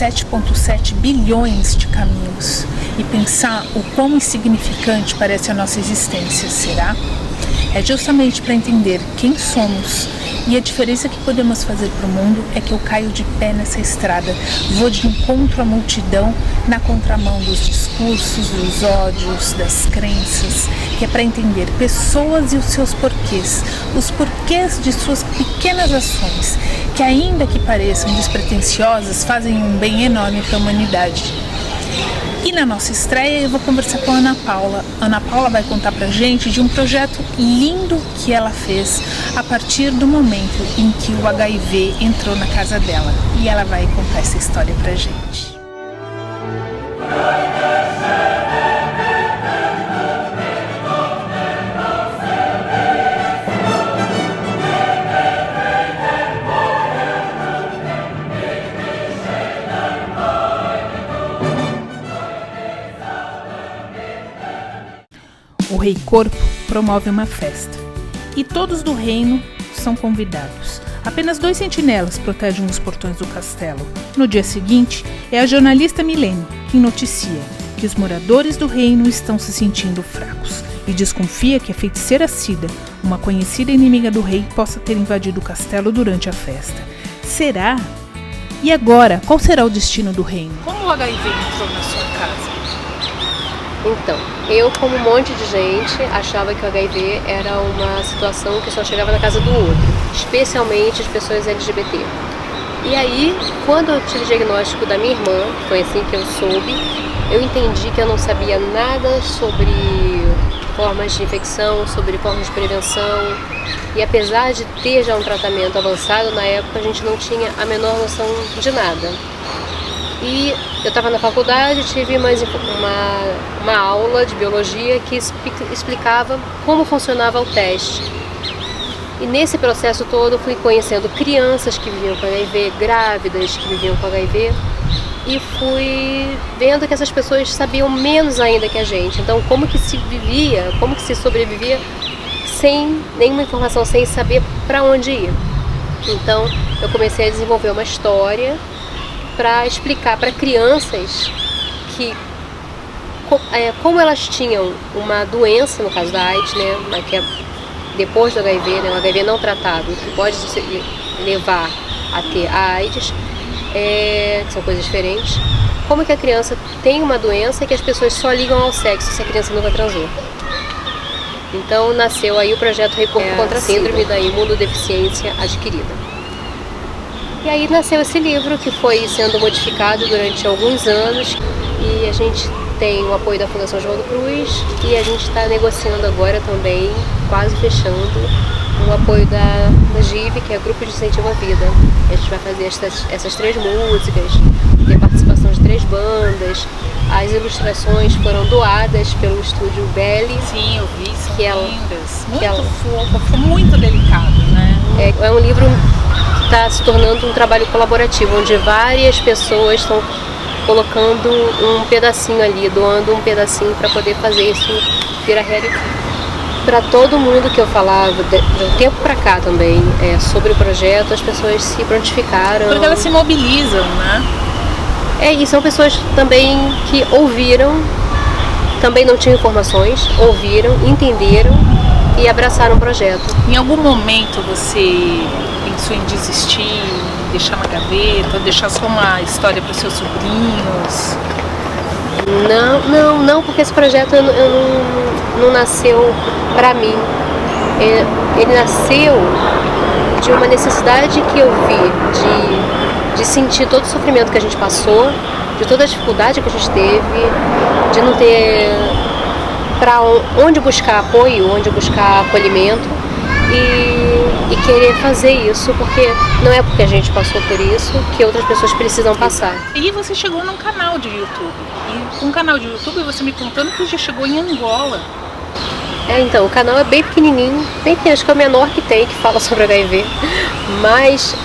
7,7 bilhões de caminhos e pensar o quão insignificante parece a nossa existência, será? É justamente para entender quem somos e a diferença que podemos fazer para o mundo é que eu caio de pé nessa estrada, vou de encontro à multidão na contramão dos discursos, dos ódios, das crenças, que é para entender pessoas e os seus porquês, os porquês de suas pequenas ações, que ainda que pareçam despretensiosas, fazem um bem enorme para a humanidade. E na nossa estreia eu vou conversar com a Ana Paula. A Ana Paula vai contar pra gente de um projeto lindo que ela fez a partir do momento em que o HIV entrou na casa dela. E ela vai contar essa história pra gente. O Rei Corpo promove uma festa e todos do reino são convidados. Apenas 2 sentinelas protegem os portões do castelo. No dia seguinte, é a jornalista Milene quem noticia que os moradores do reino estão se sentindo fracos e desconfia que a feiticeira Cida, uma conhecida inimiga do rei, possa ter invadido o castelo durante a festa. Será? E agora, qual será o destino do reino? Como o HIV entrou na sua casa? Então, eu, como um monte de gente, achava que o HIV era uma situação que só chegava na casa do outro, especialmente as pessoas LGBT. E aí, quando eu tive o diagnóstico da minha irmã, foi assim que eu soube, eu entendi que eu não sabia nada sobre formas de infecção, sobre formas de prevenção. E apesar de ter já um tratamento avançado na época, a gente não tinha a menor noção de nada. E eu estava na faculdade, tive uma aula de biologia que explicava como funcionava o teste. E nesse processo todo eu fui conhecendo crianças que viviam com HIV, grávidas que viviam com HIV, e fui vendo que essas pessoas sabiam menos ainda que a gente. Então, como que se vivia, como que se sobrevivia sem nenhuma informação, sem saber para onde ir. Então, eu comecei a desenvolver uma história para explicar para crianças que como elas tinham uma doença, no caso da AIDS, né, que é depois do HIV, né, o HIV não tratado, que pode levar a ter a AIDS, são coisas diferentes. Como que a criança tem uma doença que as pessoas só ligam ao sexo se a criança nunca transou. Então nasceu aí o projeto Rei Corpo contra a Síndrome da Imunodeficiência Adquirida. E aí nasceu esse livro que foi sendo modificado durante alguns anos e a gente tem o apoio da Fundação João do Cruz e a gente está negociando agora também, quase fechando, o apoio da GIV, que é o Grupo de Incentivo à Vida. A gente vai fazer essas 3 músicas, ter participação de 3 bandas. As ilustrações foram doadas pelo estúdio Belly. Sim, eu vi, são lindas. Muito fofo, muito delicado, né? É um livro que está se tornando um trabalho colaborativo, onde várias pessoas estão colocando um pedacinho ali, doando um pedacinho para poder fazer isso virar realidade. Para todo mundo que eu falava, de um tempo para cá também, sobre o projeto, as pessoas se prontificaram. Porque elas se mobilizam, né? E são pessoas também que ouviram, também não tinham informações, ouviram, entenderam e abraçaram o projeto. Em algum momento você pensou em desistir, em deixar na gaveta, ou deixar só uma história para os seus sobrinhos? Não, porque esse projeto não nasceu para mim. Ele nasceu de uma necessidade que eu vi de sentir todo o sofrimento que a gente passou, de toda a dificuldade que a gente teve, de não ter para onde buscar apoio, onde buscar acolhimento e querer fazer isso, porque não é porque a gente passou por isso que outras pessoas precisam passar. E você chegou num canal de YouTube, e um canal de YouTube você me contando que já chegou em Angola. Então, o canal é bem pequenininho, bem pequeno, acho que é o menor que tem, que fala sobre HIV, mas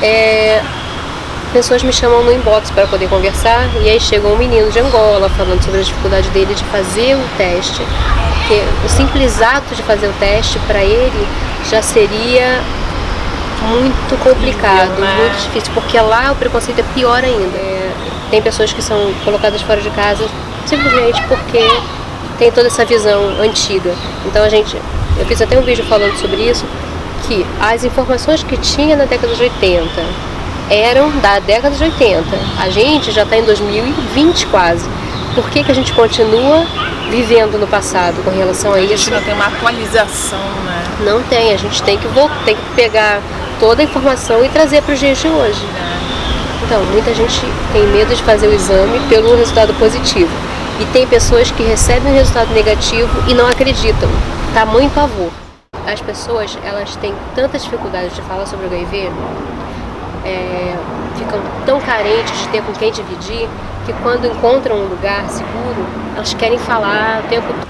pessoas me chamam no inbox para poder conversar, e aí chega um menino de Angola falando sobre a dificuldade dele de fazer o teste, porque o simples ato de fazer o teste para ele já seria muito complicado, muito difícil, porque lá o preconceito é pior ainda. Tem pessoas que são colocadas fora de casa simplesmente porque tem toda essa visão antiga. Então eu fiz até um vídeo falando sobre isso, que as informações que tinha na década de 80 eram da década de 80. A gente já está em 2020 quase. Por que a gente continua vivendo no passado com relação a isso? A gente não tem uma atualização, né? Não tem, a gente tem que pegar toda a informação e trazer para os dias de hoje. Então, muita gente tem medo de fazer o exame pelo resultado positivo. E tem pessoas que recebem o resultado negativo e não acreditam. Tamanho pavor. As pessoas, elas têm tanta dificuldade de falar sobre o HIV, ficam tão carentes de ter com quem dividir, que quando encontram um lugar seguro, elas querem falar o tempo todo.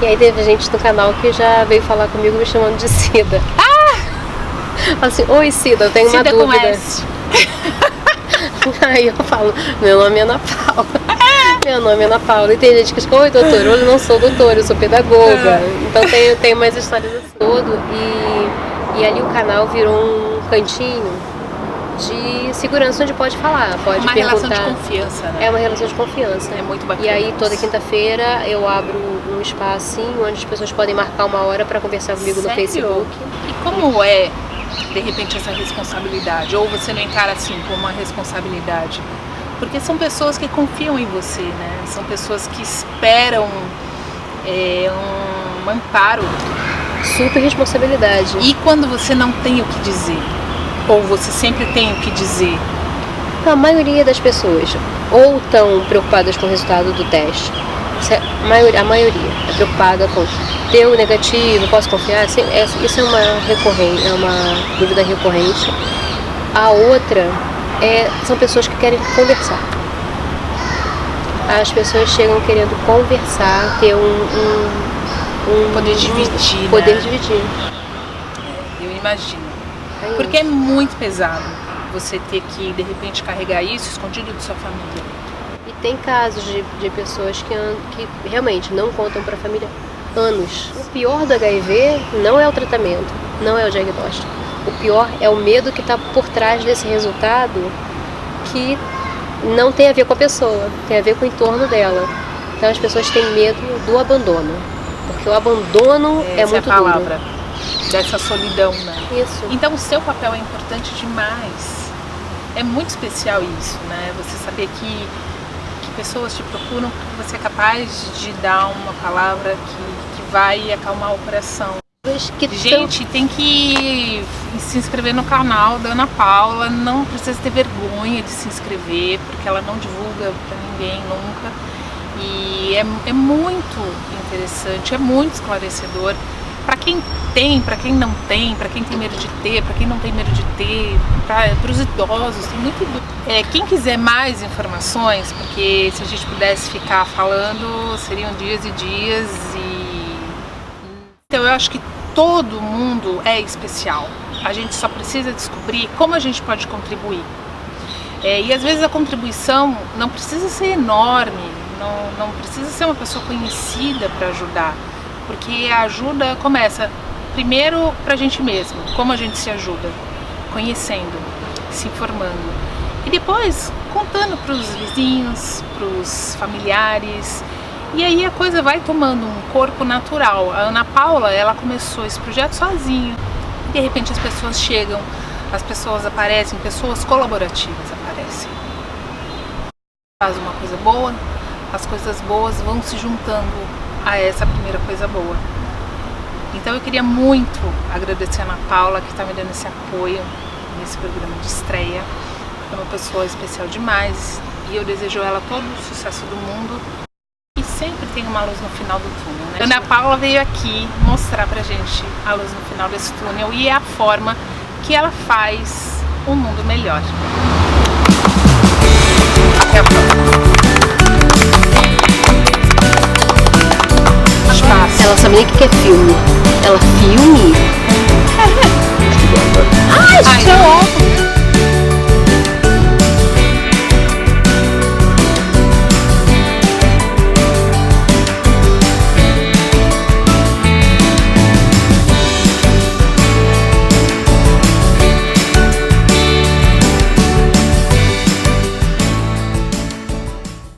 E aí teve gente no canal que já veio falar comigo me chamando de Cida. Fala assim, oi Cida, eu tenho Cida uma dúvida. Com S. Aí eu falo, meu nome é Ana Paula. Meu nome é Ana Paula. E tem gente que diz, oi doutor, eu não sou doutora, eu sou pedagoga. Então tem mais histórias assim todo. E ali o canal virou um cantinho de segurança onde pode falar, pode uma perguntar. Relação de confiança, né? É uma relação de confiança. É muito bacana. E aí toda quinta-feira eu abro um espacinho onde as pessoas podem marcar uma hora para conversar comigo. Sério? No Facebook. E como é, de repente, essa responsabilidade? Ou você não encara assim como uma responsabilidade? Porque são pessoas que confiam em você, né? São pessoas que esperam um amparo. Super responsabilidade. E quando você não tem o que dizer? Ou você sempre tem o que dizer? A maioria das pessoas ou estão preocupadas com o resultado do teste. A maioria é preocupada com deu negativo, posso confiar? Isso é uma dúvida recorrente. A outra são pessoas que querem conversar. As pessoas chegam querendo conversar, ter poder dividir, poder né? dividir. Eu imagino. Porque é muito pesado você ter que, de repente, carregar isso escondido de sua família. E tem casos de pessoas que realmente não contam para a família anos. O pior do HIV não é o tratamento, não é o diagnóstico. O pior é o medo que está por trás desse resultado, que não tem a ver com a pessoa, tem a ver com o entorno dela. Então as pessoas têm medo do abandono, porque o abandono é muito duro. Essa é a palavra, duro. Dessa solidão, né? Isso. Então o seu papel é importante demais. É muito especial isso, né? Você saber que pessoas te procuram porque você é capaz de dar uma palavra que vai acalmar o coração. Gente, tem que se inscrever no canal da Ana Paula, não precisa ter vergonha de se inscrever, porque ela não divulga pra ninguém nunca. E é muito interessante, é muito esclarecedor. Para quem tem, para quem não tem, para quem tem medo de ter, para quem não tem medo de ter, para os idosos, tem muito quem quiser mais informações, porque se a gente pudesse ficar falando, seriam dias e dias. Então eu acho que todo mundo é especial. A gente só precisa descobrir como a gente pode contribuir. E às vezes a contribuição não precisa ser enorme, não precisa ser uma pessoa conhecida para ajudar. Porque a ajuda começa primeiro pra gente mesmo. Como a gente se ajuda? Conhecendo, se informando. E depois contando pros vizinhos, pros familiares. E aí a coisa vai tomando um corpo natural. A Ana Paula, ela começou esse projeto sozinha. E de repente as pessoas chegam, as pessoas aparecem, pessoas colaborativas aparecem. Faz uma coisa boa, as coisas boas vão se juntando a essa primeira coisa boa. Então eu queria muito agradecer a Ana Paula, que está me dando esse apoio nesse programa de estreia. É uma pessoa especial demais e eu desejo a ela todo o sucesso do mundo. E sempre tem uma luz no final do túnel, né? A Ana Paula veio aqui mostrar pra gente a luz no final desse túnel e é a forma que ela faz um mundo melhor. Até a próxima. Ela sabe nem o que é filme. Ela filme? Ai, show!